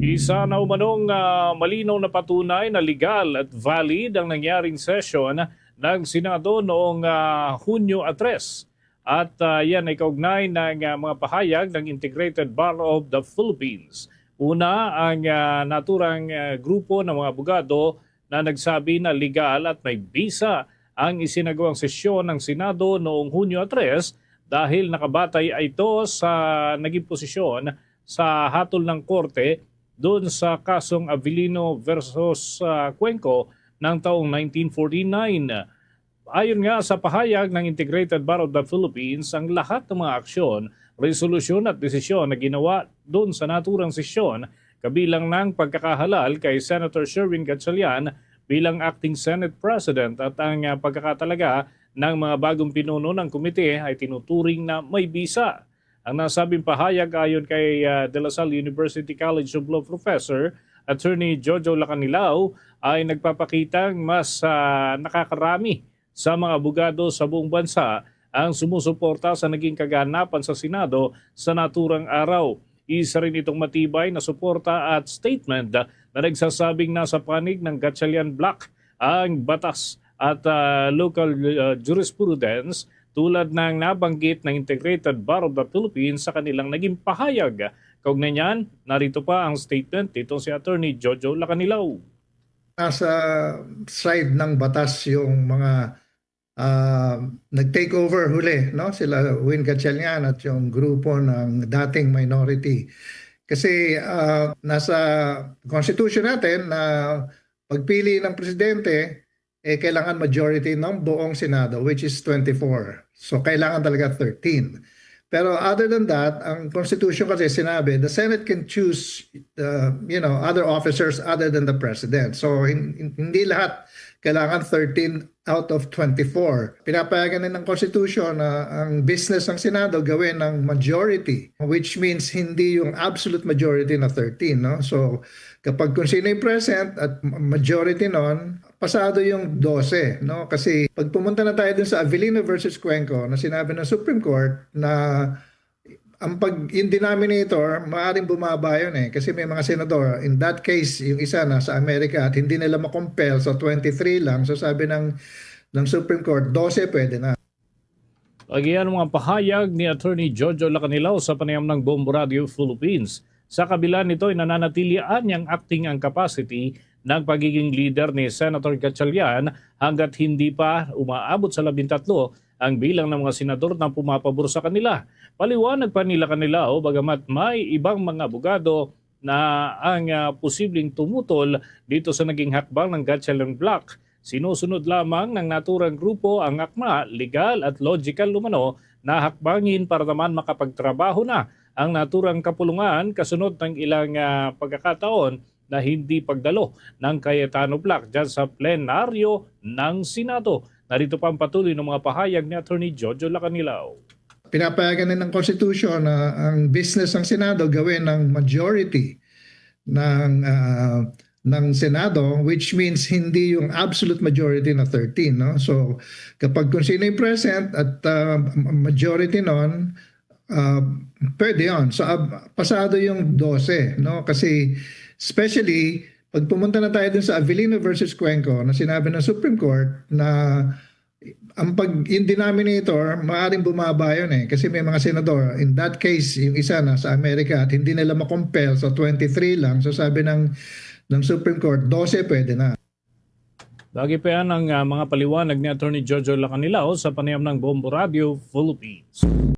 Isa na umanong malinaw na patunay na legal at valid ang nangyaring session ng Senado noong Hunyo 3. At yan ay kaugnay ng mga pahayag ng Integrated Bar of the Philippines. Una, ang naturang grupo ng mga abogado na nagsabi na legal at may bisa ang isinagawang sesyon ng Senado noong Hunyo 3 dahil nakabatay ito sa naging posisyon sa hatol ng korte doon sa kasong Avellino versus Cuenco ng taong 1949. Ayon nga sa pahayag ng Integrated Bar of the Philippines, ang lahat ng mga aksyon, resolusyon at desisyon na ginawa doon sa naturang sesyon, kabilang ng pagkakahalal kay Senator Sherwin Gatchalian bilang acting Senate President at ang pagkakatalaga ng mga bagong pinuno ng komite ay tinuturing na may bisa. Ang nasabing pahayag ayon kay De La Salle University College of Law Professor Attorney Jojo Lacanilao ay nagpapakitang mas nakakarami sa mga abogado sa buong bansa ang sumusuporta sa naging kaganapan sa Senado sa naturang araw. Isa rin itong matibay na suporta at statement na nagsasabing nasa panig ng Gatchalian Bloc ang batas at local jurisprudence tulad ng nabanggit ng Integrated Bar of the Philippines sa kanilang naging pahayag. Kaugnay niyan, narito pa ang statement nitong si Attorney Jojo Lacanilao. Nasa side ng batas yung mga nag-take over huli, no? Sila Win Gatchalian at yung grupo ng dating minority. Kasi nasa constitution natin na pagpili ng presidente, kailangan majority ng buong Senado, which is 24. So kailangan talaga 13. Pero other than that, ang Constitution kasi sinabi, the Senate can choose other officers other than the President. So hindi lahat kailangan 13 out of 24. Pinapayagan din ng Constitution na ang business ng Senado gawin ng majority, which means hindi yung absolute majority na 13. No? So kapag kung sino yung present at majority nun, pasado yung 12. No? Kasi pag pumunta na tayo dun sa Avellino versus Cuenco na sinabi ng Supreme Court na yung denominator, maaaring bumaba yun kasi may mga senador. In that case, yung isa na sa Amerika at hindi nila makompel sa 23 lang. So sabi ng Supreme Court, 12 pwede na. Agian mga pahayag ni Attorney Jojo Lacanilao sa panayam ng Bombo Radio Philippines. Sa kabila nito ay nananatilian niyang acting ang capacity ng pagiging leader ni Senator Gatchalian hanggat hindi pa umaabot sa 13 ang bilang ng mga senador na pumapabor sa kanila. Paliwanag pa nila Canilao bagamat may ibang mga abogado na ang posibleng tumutol dito sa naging hakbang ng Gatchalian Bloc. Sinusunod lamang ng naturang grupo ang akma, legal at logical lumano na hakbangin para naman makapagtrabaho na ang naturang kapulungan kasunod ng ilang pagkakataon na hindi pagdalo ng Cayetano Bloc dyan sa plenaryo ng Senado. Narito pa ang patuloy ng mga pahayag ni Attorney Jojo Lacanilao. Pinapayagan din ng Constitution na ang business ng Senado gawin ng majority ng Senado, which means hindi yung absolute majority na 13. No? So kapag kung sino yung present at majority nun, pwede yun. So pasado yung 12. No? Kasi especially pag pumunta na tayo dun sa Avellino versus Cuenco na sinabi ng Supreme Court na yung denominator, maaaring bumaba yun kasi may mga senador. In that case, yung isa na sa Amerika at hindi nila makompel sa 23 lang. So sabi ng Supreme Court, 12 pwede na. Lagi pa yan ang mga paliwanag ni Attorney Jojo Lacanilao sa panayam ng Bombo Radio Philippines.